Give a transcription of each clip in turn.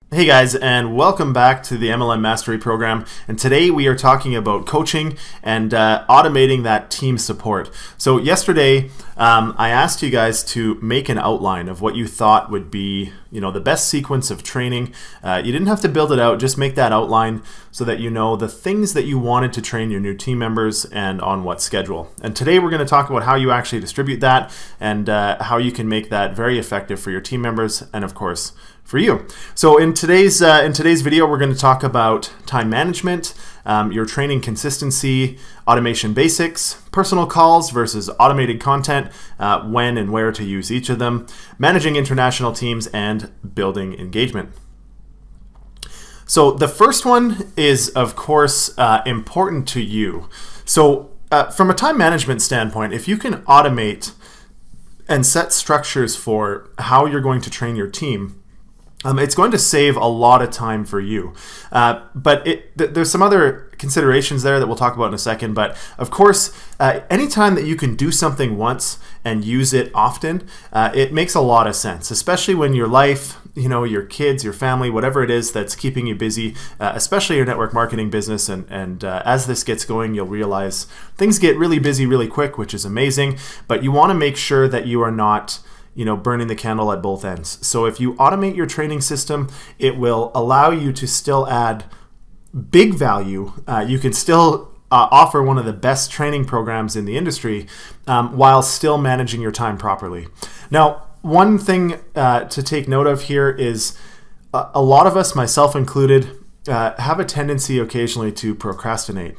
Hey guys, and welcome back to the MLM Mastery Program. And today we are talking about coaching and automating that team support. So yesterday, I asked you guys to make an outline of what you thought would be, the best sequence of training. You didn't have to build it out; just make that outline so that you know the things that you wanted to train your new team members and on what schedule. And today we're going to talk about how you actually distribute that and how you can make that very effective for your team members and, of course, for you. So in today's video, we're going to talk about time management, your training consistency, automation basics, personal calls versus automated content, when and where to use each of them, managing international teams, and building engagement. So the first one is, of course, important to you. So from a time management standpoint, if you can automate and set structures for how you're going to train your team, it's going to save a lot of time for you. But there's some other considerations there that we'll talk about in a second. But of course, anytime that you can do something once and use it often, it makes a lot of sense, especially when your life, your kids, your family, whatever it is that's keeping you busy, especially your network marketing business. And as this gets going, you'll realize things get really busy really quick, which is amazing. But you want to make sure that you are not burning the candle at both ends. So if you automate your training system, it will allow you to still add big value. You can still offer one of the best training programs in the industry while still managing your time properly. Now, one thing to take note of here is a lot of us, myself included, have a tendency occasionally to procrastinate.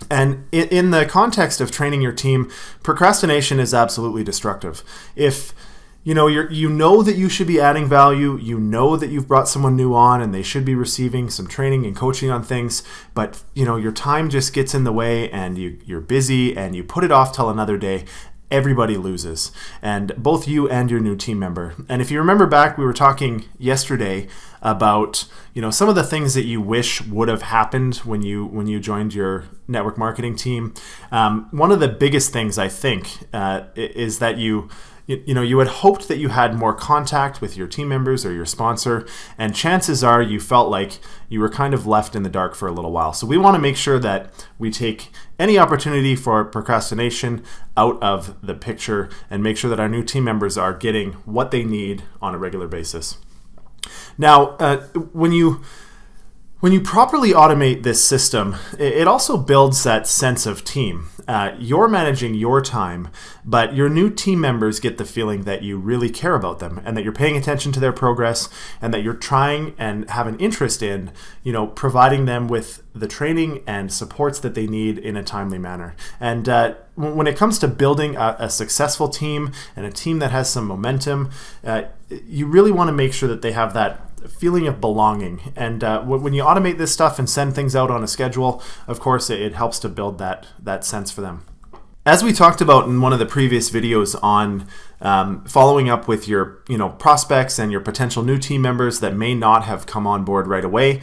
And in the context of training your team, procrastination is absolutely destructive. If you know that you should be adding value, you know that you've brought someone new on and they should be receiving some training and coaching on things, but your time just gets in the way and you're busy and you put it off till another day, everybody loses, and both you and your new team member. And if you remember back, we were talking yesterday about some of the things that you wish would have happened when you joined your network marketing team. One of the biggest things, I think, is that you had hoped that you had more contact with your team members or your sponsor, and chances are you felt like you were kind of left in the dark for a little while. So we want to make sure that we take any opportunity for procrastination out of the picture and make sure that our new team members are getting what they need on a regular basis. Now, when you properly automate this system, it also builds that sense of team. You're managing your time, but your new team members get the feeling that you really care about them and that you're paying attention to their progress and that you're trying and have an interest in, providing them with the training and supports that they need in a timely manner. And when it comes to building a successful team and a team that has some momentum, you really want to make sure that they have that feeling of belonging. And when you automate this stuff and send things out on a schedule, of course, it helps to build that sense for them. As we talked about in one of the previous videos on following up with your prospects and your potential new team members that may not have come on board right away,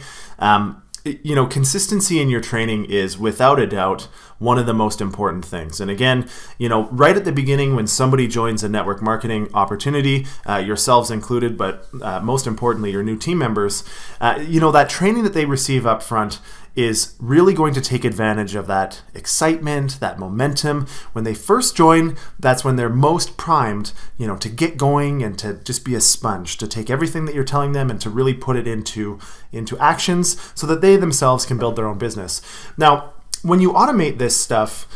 consistency in your training is without a doubt one of the most important things. And again, right at the beginning when somebody joins a network marketing opportunity, yourselves included, but most importantly, your new team members, that training that they receive up front is really going to take advantage of that excitement, that momentum. When they first join, that's when they're most primed, to get going and to just be a sponge, to take everything that you're telling them and to really put it into actions so that they themselves can build their own business. Now, when you automate this stuff,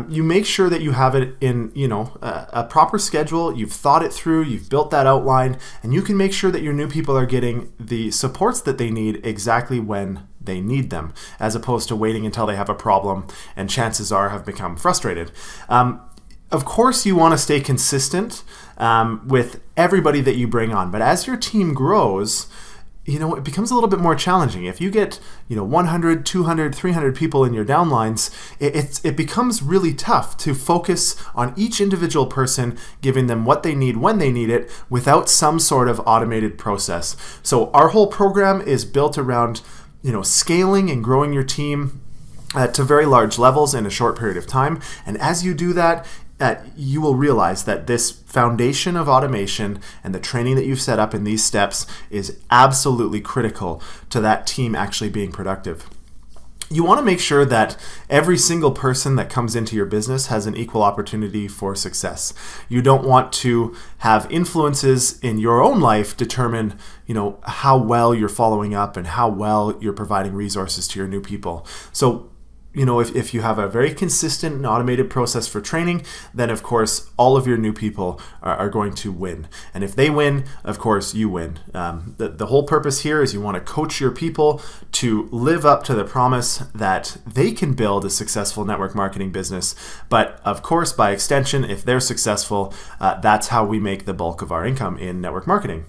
you make sure that you have it in, a proper schedule. You've thought it through, you've built that outline, and you can make sure that your new people are getting the supports that they need exactly when they need them, as opposed to waiting until they have a problem and chances are have become frustrated. Of course, you want to stay consistent with everybody that you bring on, but as your team grows, it becomes a little bit more challenging. If you get, 100, 200, 300 people in your downlines, it becomes really tough to focus on each individual person, giving them what they need when they need it without some sort of automated process. So our whole program is built around, scaling and growing your team to very large levels in a short period of time. And as you do that, you will realize that this foundation of automation and the training that you've set up in these steps is absolutely critical to that team actually being productive. You want to make sure that every single person that comes into your business has an equal opportunity for success. You don't want to have influences in your own life determine, how well you're following up and how well you're providing resources to your new people. So, if you have a very consistent and automated process for training, then of course all of your new people are going to win. And if they win, of course you win. The whole purpose here is you want to coach your people to live up to the promise that they can build a successful network marketing business. But of course, by extension, if they're successful, that's how we make the bulk of our income in network marketing.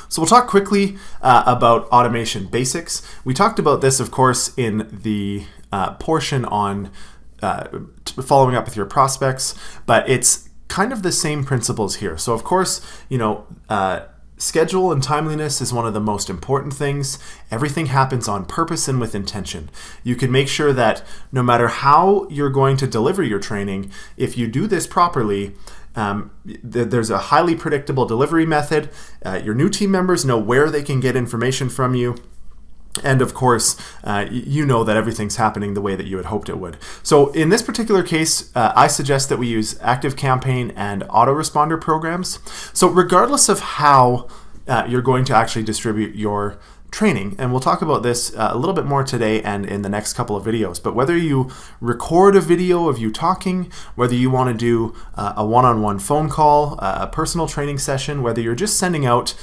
So we'll talk quickly about automation basics. We talked about this, of course, in the portion on following up with your prospects, but it's kind of the same principles here. So of course, schedule and timeliness is one of the most important things. Everything happens on purpose and with intention. You can make sure that no matter how you're going to deliver your training, if you do this properly, there's a highly predictable delivery method. Your new team members know where they can get information from you. And of course, you know that everything's happening the way that you had hoped it would. So in this particular case, I suggest that we use ActiveCampaign and autoresponder programs. So regardless of how you're going to actually distribute your training, and we'll talk about this a little bit more today and in the next couple of videos, but whether you record a video of you talking, whether you want to do a one-on-one phone call, a personal training session, whether you're just sending out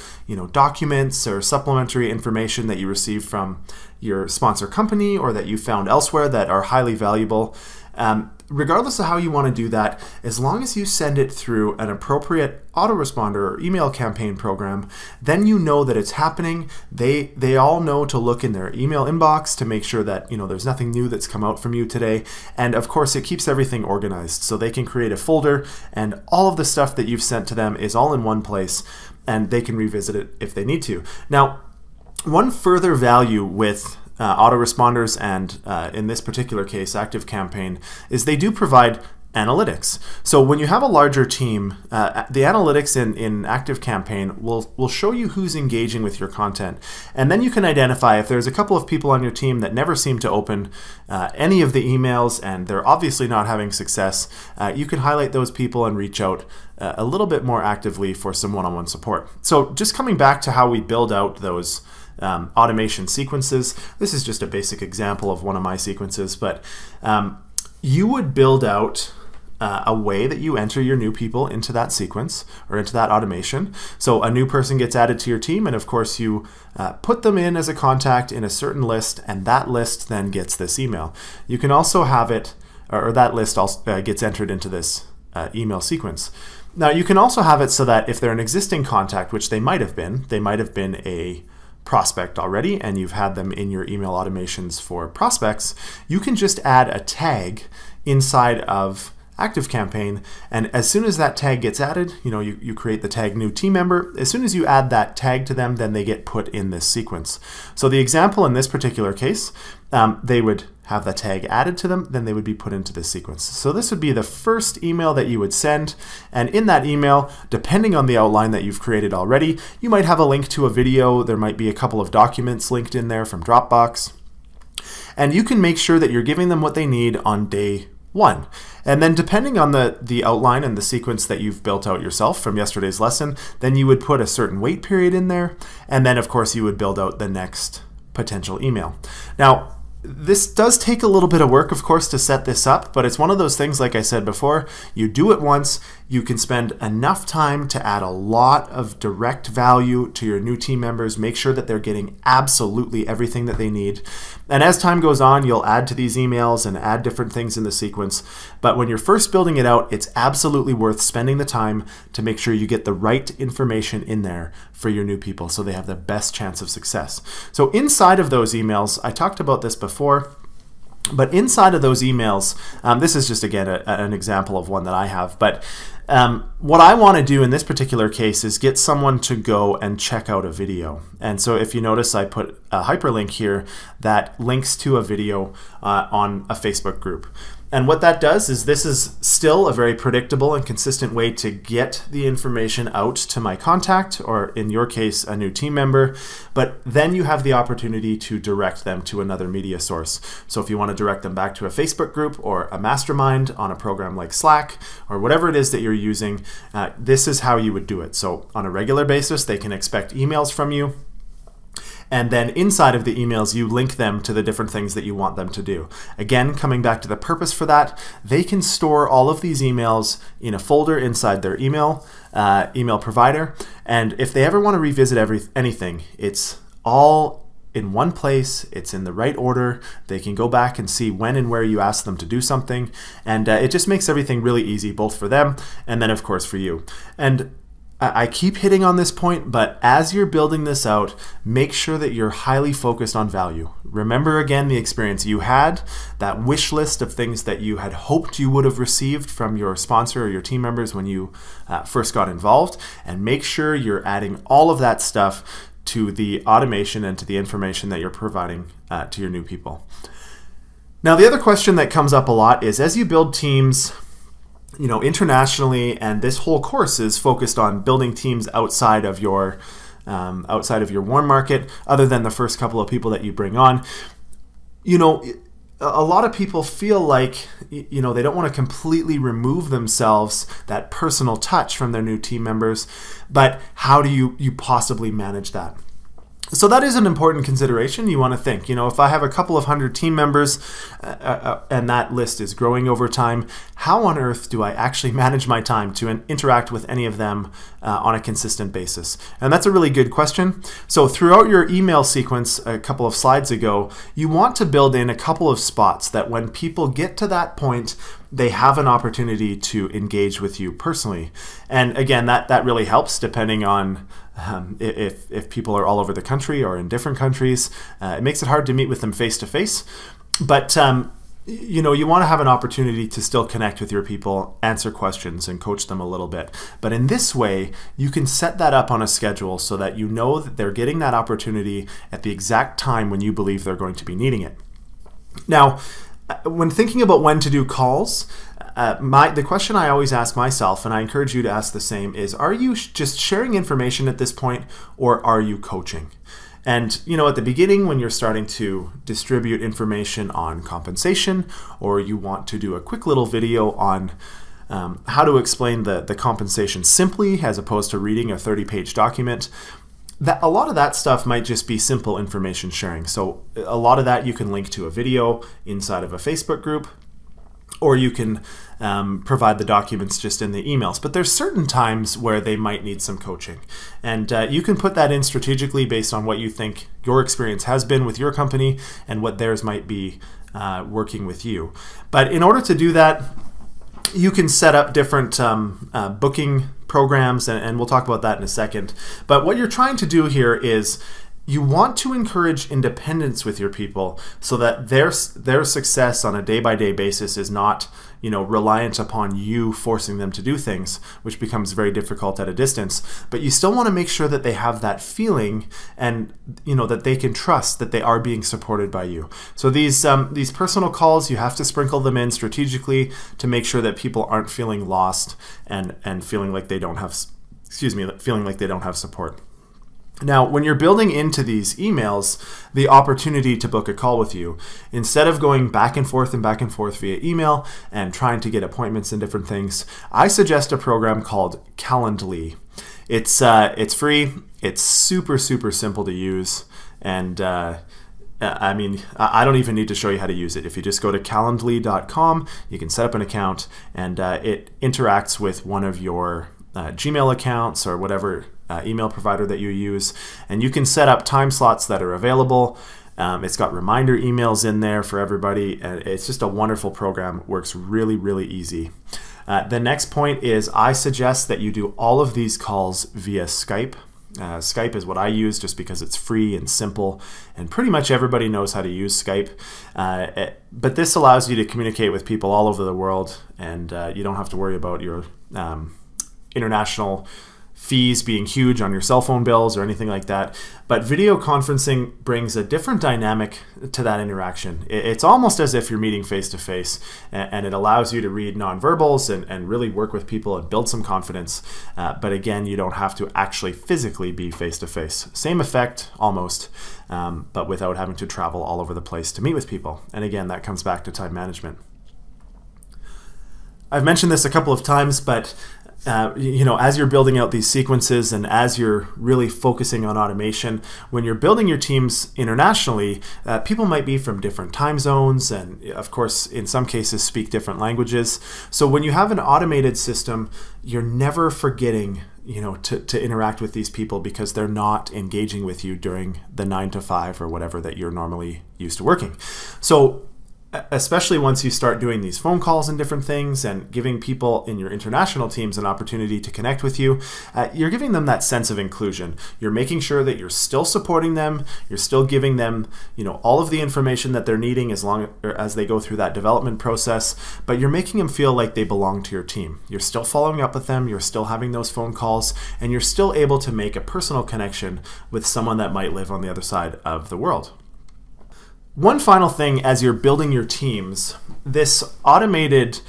documents or supplementary information that you receive from your sponsor company or that you found elsewhere that are highly valuable, regardless of how you want to do that, as long as you send it through an appropriate autoresponder or email campaign program, then you know that it's happening. They all know to look in their email inbox to make sure that there's nothing new that's come out from you today. And of course, it keeps everything organized, so they can create a folder and all of the stuff that you've sent to them is all in one place, and they can revisit it if they need to. Now, one further value with autoresponders and in this particular case ActiveCampaign is they do provide analytics. So when you have a larger team, the analytics in ActiveCampaign will show you who's engaging with your content, and then you can identify if there's a couple of people on your team that never seem to open any of the emails and they're obviously not having success. You can highlight those people and reach out a little bit more actively for some one-on-one support. So just coming back to how we build out those automation sequences. This is just a basic example of one of my sequences, but you would build out a way that you enter your new people into that sequence or into that automation. So a new person gets added to your team, and of course you put them in as a contact in a certain list, and that list then gets this email. You can also have it, or that list also gets entered into this email sequence. Now you can also have it so that if they're an existing contact, which they might have been a prospect already and you've had them in your email automations for prospects, you can just add a tag inside of ActiveCampaign, and as soon as that tag gets added, you create the tag new team member. As soon as you add that tag to them, then they get put in this sequence. So the example in this particular case, they would have the tag added to them, then they would be put into this sequence. So this would be the first email that you would send, and in that email, depending on the outline that you've created already, you might have a link to a video, there might be a couple of documents linked in there from Dropbox, and you can make sure that you're giving them what they need on day one. And then depending on the outline and the sequence that you've built out yourself from yesterday's lesson, then you would put a certain wait period in there, and then of course you would build out the next potential email. Now, this does take a little bit of work, of course, to set this up, but it's one of those things, like I said before, you do it once, you can spend enough time to add a lot of direct value to your new team members, make sure that they're getting absolutely everything that they need. And as time goes on, you'll add to these emails and add different things in the sequence. But when you're first building it out, it's absolutely worth spending the time to make sure you get the right information in there for your new people so they have the best chance of success. So inside of those emails, I talked about this before, but inside of those emails, this is just, again, an example of one that I have, but What I want to do in this particular case is get someone to go and check out a video. And so if you notice, I put a hyperlink here that links to a video on a Facebook group. And what that does is this is still a very predictable and consistent way to get the information out to my contact, or in your case, a new team member. But then you have the opportunity to direct them to another media source. So if you want to direct them back to a Facebook group or a mastermind on a program like Slack or whatever it is that you're using, this is how you would do it. So on a regular basis, they can expect emails from you. And then inside of the emails, you link them to the different things that you want them to do. Again, coming back to the purpose for that, they can store all of these emails in a folder inside their email provider. And if they ever want to revisit anything, it's all in one place, it's in the right order. They can go back and see when and where you asked them to do something. And it just makes everything really easy, both for them and then, of course, for you. And I keep hitting on this point, but as you're building this out, make sure that you're highly focused on value. Remember again the experience you had, that wish list of things that you had hoped you would have received from your sponsor or your team members when you first got involved, and make sure you're adding all of that stuff to the automation and to the information that you're providing to your new people. Now, the other question that comes up a lot is, as you build teams, internationally, and this whole course is focused on building teams outside of your warm market, other than the first couple of people that you bring on. A lot of people feel like, they don't want to completely remove themselves, that personal touch from their new team members, but how do you possibly manage that? So that is an important consideration you want to think. If I have a couple of hundred team members and that list is growing over time, how on earth do I actually manage my time to interact with any of them on a consistent basis? And that's a really good question. So throughout your email sequence a couple of slides ago, you want to build in a couple of spots that when people get to that point, they have an opportunity to engage with you personally. And again, that really helps depending on if people are all over the country or in different countries. It makes it hard to meet with them face to face. But you want to have an opportunity to still connect with your people, answer questions, and coach them a little bit. But in this way, you can set that up on a schedule so that you know that they're getting that opportunity at the exact time when you believe they're going to be needing it. Now, when thinking about when to do calls, the question I always ask myself, and I encourage you to ask the same, is, are you just sharing information at this point, or are you coaching? And, at the beginning, when you're starting to distribute information on compensation, or you want to do a quick little video on how to explain the compensation simply as opposed to reading a 30-page document, that a lot of that stuff might just be simple information sharing. So a lot of that you can link to a video inside of a Facebook group, or you can provide the documents just in the emails. But there's certain times where they might need some coaching. And you can put that in strategically based on what you think your experience has been with your company and what theirs might be working with you. But in order to do that, you can set up different booking programs, and we'll talk about that in a second. But what you're trying to do here is you want to encourage independence with your people so that their success on a day-by-day basis is not, reliant upon you forcing them to do things, which becomes very difficult at a distance. But you still want to make sure that they have that feeling and, that they can trust that they are being supported by you. So these personal calls, you have to sprinkle them in strategically to make sure that people aren't feeling lost and feeling like they don't have support. Now, when you're building into these emails the opportunity to book a call with you, instead of going back and forth via email and trying to get appointments and different things, I suggest a program called Calendly. It's free. It's super, super simple to use. And I don't even need to show you how to use it. If you just go to calendly.com, you can set up an account, and it interacts with one of your Gmail accounts or whatever email provider that you use, and you can set up time slots that are available. It's got reminder emails in there for everybody, and it's just a wonderful program. Works really, really easy. The next point is I suggest that you do all of these calls via Skype. Skype is what I use just because it's free and simple, and pretty much everybody knows how to use Skype. But this allows you to communicate with people all over the world, and you don't have to worry about your international fees being huge on your cell phone bills or anything like that. But video conferencing brings a different dynamic to that interaction. It's almost as if you're meeting face to face, and it allows you to read nonverbals and really work with people and build some confidence. But again, you don't have to actually physically be face to face. Same effect almost, but without having to travel all over the place to meet with people. And again, that comes back to time management. I've mentioned this a couple of times, but as you're building out these sequences and as you're really focusing on automation, when you're building your teams internationally, people might be from different time zones and, of course, in some cases speak different languages. So when you have an automated system, you're never forgetting to interact with these people because they're not engaging with you during the 9 to 5 or whatever that you're normally used to working. So especially once you start doing these phone calls and different things and giving people in your international teams an opportunity to connect with you, you're giving them that sense of inclusion. You're making sure that you're still supporting them. You're still giving them, all of the information that they're needing as they go through that development process, but you're making them feel like they belong to your team. You're still following up with them. You're still having those phone calls, and you're still able to make a personal connection with someone that might live on the other side of the world. One final thing as you're building your teams, this automated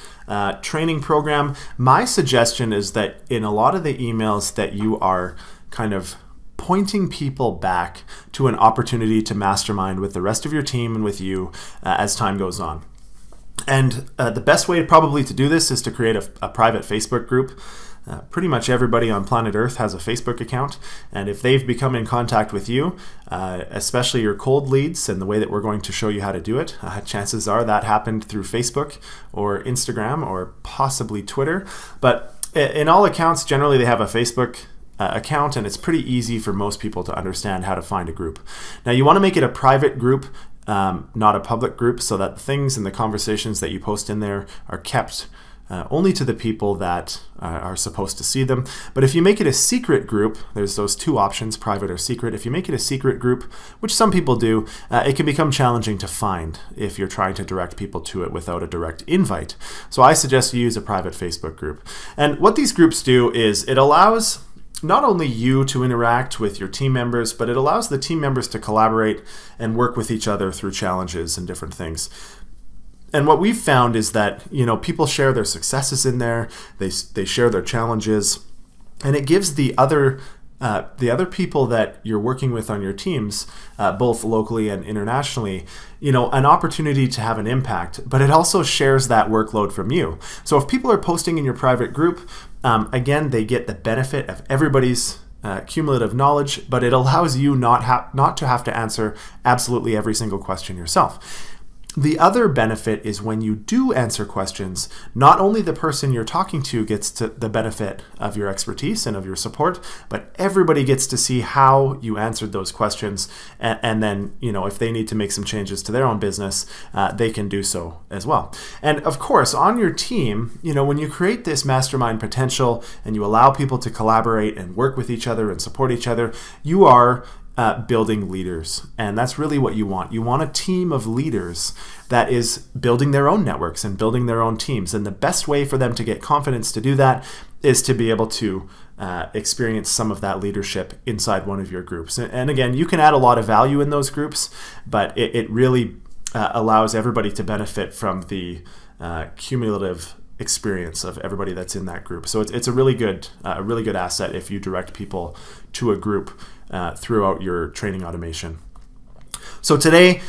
training program, my suggestion is that in a lot of the emails that you are kind of pointing people back to an opportunity to mastermind with the rest of your team and with you as time goes on. And the best way probably to do this is to create a private Facebook group. Pretty much everybody on planet Earth has a Facebook account, and if they've become in contact with you, especially your cold leads and the way that we're going to show you how to do it, chances are that happened through Facebook or Instagram or possibly Twitter. But in all accounts, generally they have a Facebook account, and it's pretty easy for most people to understand how to find a group. Now you want to make it a private group, not a public group, so that the things and the conversations that you post in there are kept only to the people that are supposed to see them. But if you make it a secret group, there's those two options, private or secret. If you make it a secret group, which some people do, it can become challenging to find if you're trying to direct people to it without a direct invite. So I suggest you use a private Facebook group. And what these groups do is it allows not only you to interact with your team members, but it allows the team members to collaborate and work with each other through challenges and different things. And what we've found is that, people share their successes in there, they share their challenges, and it gives the other people that you're working with on your teams, both locally and internationally, an opportunity to have an impact, but it also shares that workload from you. So if people are posting in your private group, again, they get the benefit of everybody's cumulative knowledge, but it allows you not to have to answer absolutely every single question yourself. The other benefit is when you do answer questions, not only the person you're talking to gets to the benefit of your expertise and of your support, but everybody gets to see how you answered those questions. And then, if they need to make some changes to their own business, they can do so as well. And of course, on your team, when you create this mastermind potential and you allow people to collaborate and work with each other and support each other, you are building leaders. And that's really what you want. You want a team of leaders that is building their own networks and building their own teams. And the best way for them to get confidence to do that is to be able to experience some of that leadership inside one of your groups. And again, you can add a lot of value in those groups, but it really allows everybody to benefit from the cumulative experience of everybody that's in that group. So it's a really good asset if you direct people to a group throughout your training automation. So today,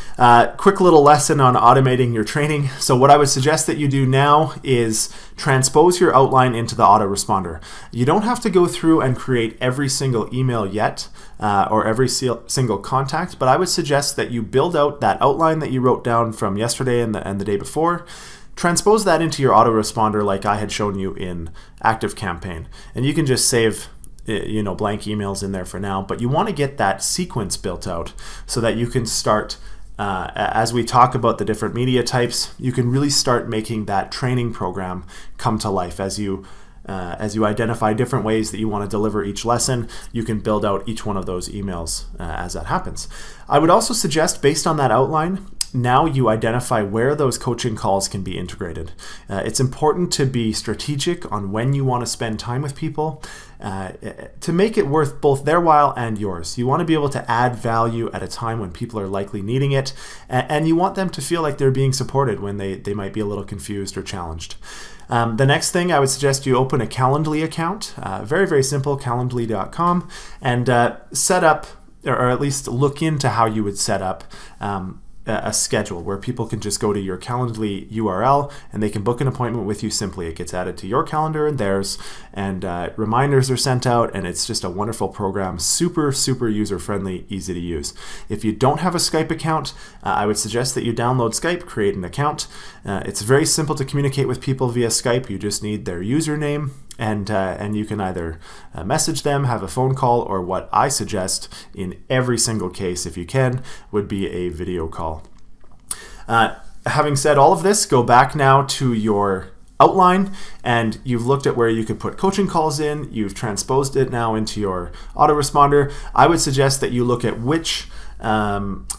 quick little lesson on automating your training. So what I would suggest that you do now is transpose your outline into the autoresponder. You don't have to go through and create every single email yet or every single contact, but I would suggest that you build out that outline that you wrote down from yesterday and the day before. Transpose that into your autoresponder like I had shown you in ActiveCampaign. And you can just save blank emails in there for now, but you want to get that sequence built out so that you can start, as we talk about the different media types, you can really start making that training program come to life. As you identify different ways that you want to deliver each lesson, you can build out each one of those emails as that happens. I would also suggest, based on that outline, now you identify where those coaching calls can be integrated. It's important to be strategic on when you want to spend time with people to make it worth both their while and yours. You want to be able to add value at a time when people are likely needing it, and you want them to feel like they're being supported when they might be a little confused or challenged. The next thing, I would suggest you open a Calendly account, very, very simple, calendly.com, and set up, or at least look into how you would set up a schedule where people can just go to your Calendly URL and they can book an appointment with you simply. It gets added to your calendar and theirs, and reminders are sent out, and it's just a wonderful program. Super, super user-friendly, easy to use. If you don't have a Skype account, I would suggest that you download Skype, create an account. It's very simple to communicate with people via Skype. You just need their username, and you can either message them, have a phone call, or what I suggest in every single case, if you can, would be a video call. Having said all of this, go back now to your outline, and you've looked at where you could put coaching calls in. You've transposed it now into your autoresponder. I would suggest that you look at which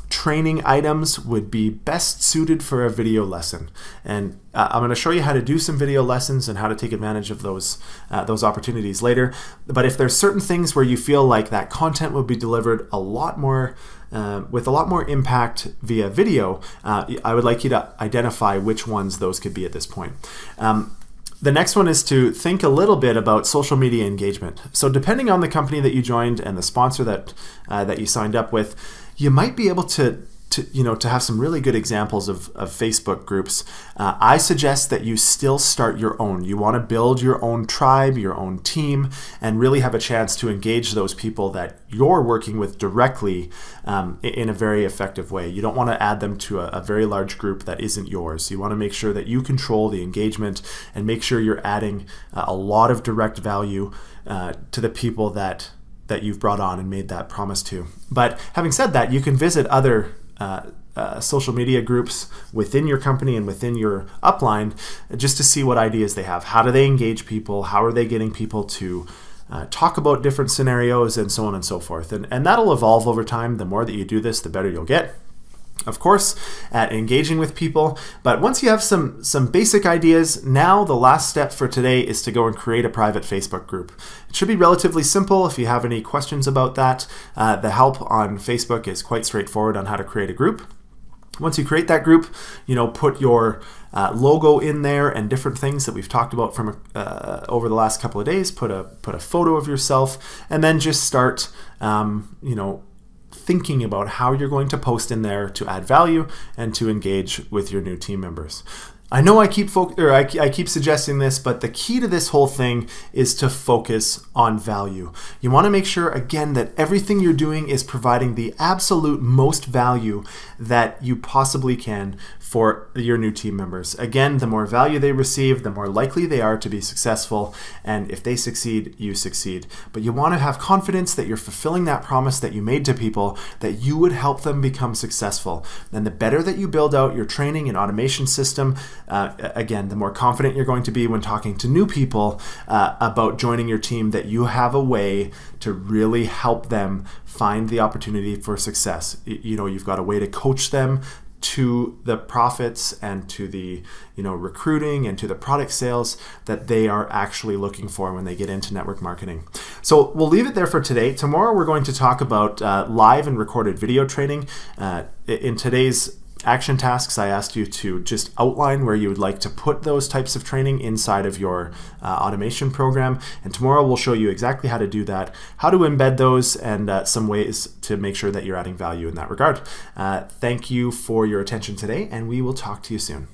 training items would be best suited for a video lesson. And I'm going to show you how to do some video lessons and how to take advantage of those opportunities later. But if there's certain things where you feel like that content will be delivered a lot more with a lot more impact via video, I would like you to identify which ones those could be at this point. The next one is to think a little bit about social media engagement. So depending on the company that you joined and the sponsor that you signed up with, you might be able to have some really good examples of Facebook groups. I suggest that you still start your own. You want to build your own tribe, your own team, and really have a chance to engage those people that you're working with directly in a very effective way. You don't want to add them to a very large group that isn't yours. You want to make sure that you control the engagement and make sure you're adding a lot of direct value to the people that you've brought on and made that promise to. But having said that, you can visit other social media groups within your company and within your upline just to see what ideas they have. How do they engage people? How are they getting people to talk about different scenarios, and so on and so forth? And that'll evolve over time. The more that you do this, the better you'll get, of course, at engaging with people. But once you have some basic ideas, now the last step for today is to go and create a private Facebook group. It should be relatively simple. If you have any questions about that, the help on Facebook is quite straightforward on how to create a group. Once you create that group, put your logo in there and different things that we've talked about from over the last couple of days. Put a photo of yourself, and then just start, thinking about how you're going to post in there to add value and to engage with your new team members. I know I keep suggesting this, but the key to this whole thing is to focus on value. You want to make sure, again, that everything you're doing is providing the absolute most value that you possibly can for your new team members. Again, the more value they receive, the more likely they are to be successful, and if they succeed, you succeed. But you want to have confidence that you're fulfilling that promise that you made to people, that you would help them become successful. And the better that you build out your training and automation system, again, the more confident you're going to be when talking to new people about joining your team, that you have a way to really help them find the opportunity for success. You've got a way to coach them to the profits and to the recruiting and to the product sales that they are actually looking for when they get into network marketing. So we'll leave it there for today. Tomorrow we're going to talk about live and recorded video training. In today's action tasks, I asked you to just outline where you would like to put those types of training inside of your automation program. And tomorrow we'll show you exactly how to do that, how to embed those, and some ways to make sure that you're adding value in that regard. Thank you for your attention today, and we will talk to you soon.